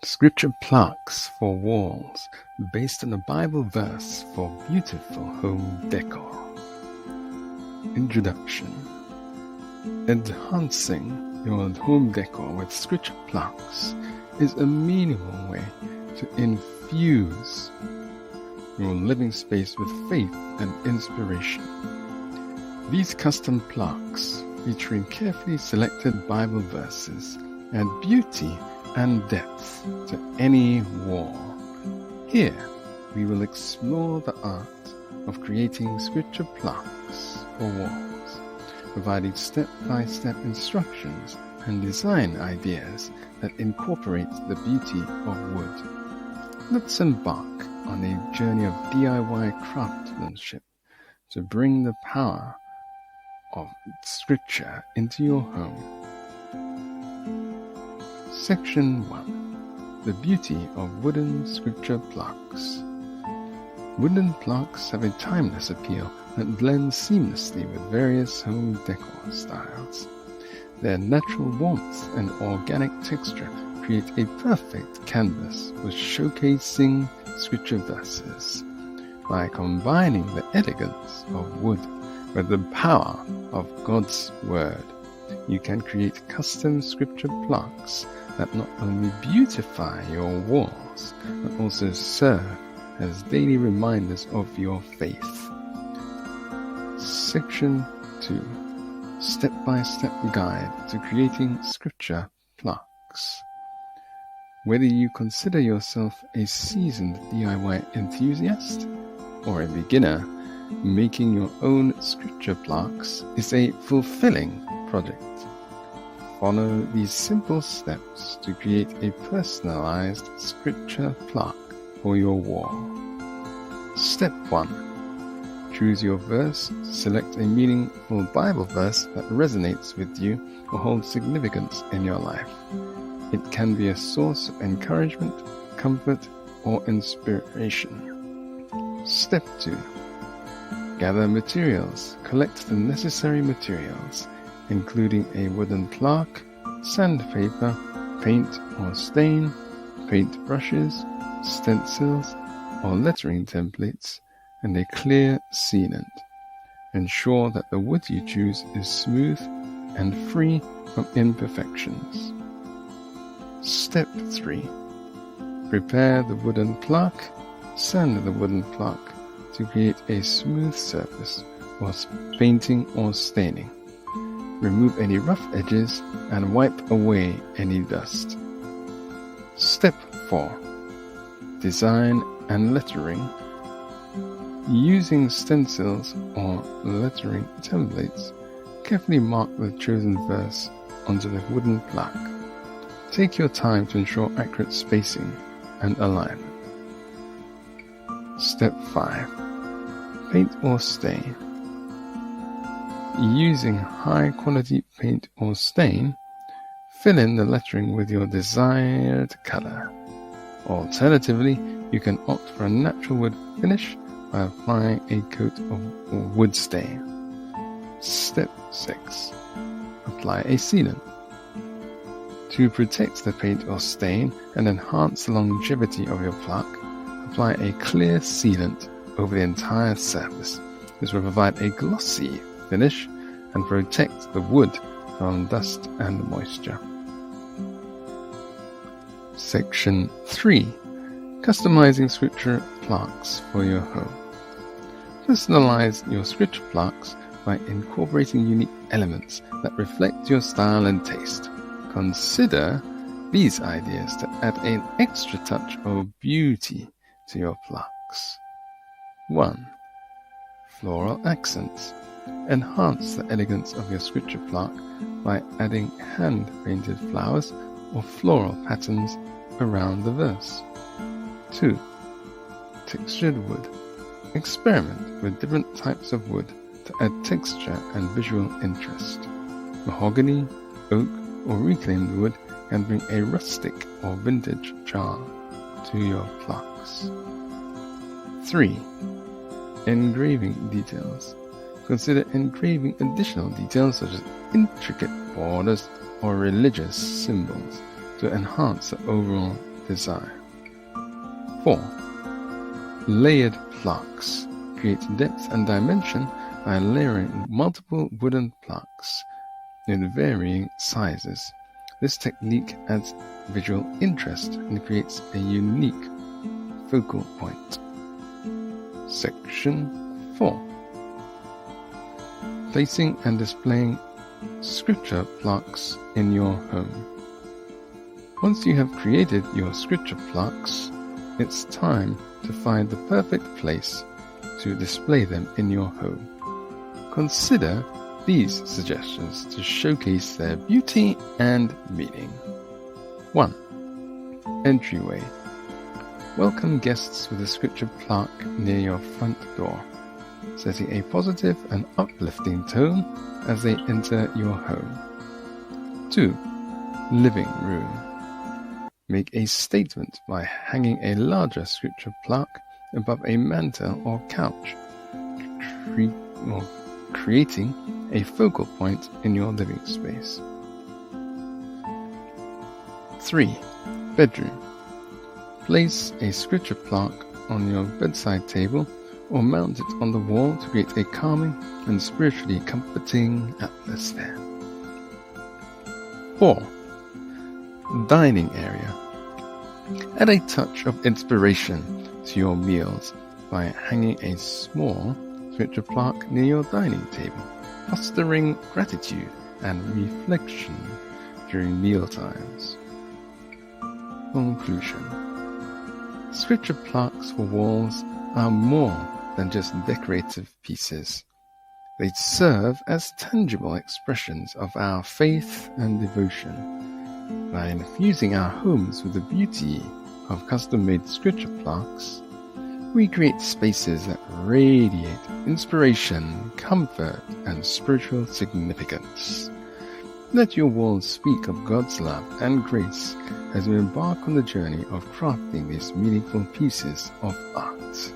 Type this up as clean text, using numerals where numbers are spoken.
Scripture plaques for walls based on a Bible verse for beautiful home decor. Introduction. Enhancing your home decor with scripture plaques is a meaningful way to infuse your living space with faith and inspiration. These custom plaques, featuring carefully selected Bible verses, add beauty and depth to any wall. Here, we will explore the art of creating scripture plaques for walls, providing step-by-step instructions and design ideas that incorporate the beauty of wood. Let's embark on a journey of DIY craftsmanship to bring the power of scripture into your home. Section 1. The beauty of wooden scripture plaques. Wooden plaques have a timeless appeal that blends seamlessly with various home decor styles. Their natural warmth and organic texture create a perfect canvas for showcasing scripture verses. By combining the elegance of wood with the power of God's Word, you can create custom scripture plaques that not only beautify your walls, but also serve as daily reminders of your faith. Section 2. Step-by-step guide to creating scripture plaques. Whether you consider yourself a seasoned DIY enthusiast or a beginner, making your own scripture plaques is a fulfilling project. Follow these simple steps to create a personalized scripture plaque for your wall. Step 1. Choose your verse. Select a meaningful Bible verse that resonates with you or holds significance in your life. It can be a source of encouragement, comfort, or inspiration. Step 2. Gather materials. Collect the necessary materials, including a wooden plaque, sandpaper, paint or stain, paint brushes, stencils or lettering templates, and a clear sealant. Ensure that the wood you choose is smooth and free from imperfections. Step 3. Prepare the wooden plaque. Sand the wooden plaque to create a smooth surface for painting or staining. Remove any rough edges and wipe away any dust. Step 4. Design and lettering. Using stencils or lettering templates, carefully mark the chosen verse onto the wooden plaque. Take your time to ensure accurate spacing and alignment. Step 5. Paint or stain. Using high-quality paint or stain, fill in the lettering with your desired color. Alternatively, you can opt for a natural wood finish by applying a coat of wood stain. Step 6. Apply a sealant. To protect the paint or stain and enhance the longevity of your plaque, apply a clear sealant over the entire surface. This will provide a glossy finish and protect the wood from dust and moisture. Section 3. Customizing scripture plaques for your home. Personalize your scripture plaques by incorporating unique elements that reflect your style and taste. Consider these ideas to add an extra touch of beauty to your plaques. 1. Floral accents. Enhance the elegance of your scripture plaque by adding hand-painted flowers or floral patterns around the verse. 2. Textured wood. Experiment with different types of wood to add texture and visual interest. Mahogany, oak, or reclaimed wood can bring a rustic or vintage charm to your plaques. 3. Engraving details. Consider engraving additional details such as intricate borders or religious symbols to enhance the overall desire. 4. Layered plaques. Create depth and dimension by layering multiple wooden plaques in varying sizes. This technique adds visual interest and creates a unique focal point. Section 4. Placing and displaying scripture plaques in your home. Once you have created your scripture plaques, it's time to find the perfect place to display them in your home. Consider these suggestions to showcase their beauty and meaning. 1. Entryway. Welcome guests with a scripture plaque near your front door, setting a positive and uplifting tone as they enter your home. 2. Living room. Make a statement by hanging a larger scripture plaque above a mantel or couch, creating a focal point in your living space. 3. Bedroom. Place a scripture plaque on your bedside table or mount it on the wall to create a calming and spiritually comforting atmosphere. 4. Dining area. Add a touch of inspiration to your meals by hanging a small scripture plaque near your dining table, fostering gratitude and reflection during meal times. Conclusion. Scripture plaques for walls are more than just decorative pieces. They serve as tangible expressions of our faith and devotion. By infusing our homes with the beauty of custom-made scripture plaques, we create spaces that radiate inspiration, comfort, and spiritual significance. Let your walls speak of God's love and grace as we embark on the journey of crafting these meaningful pieces of art.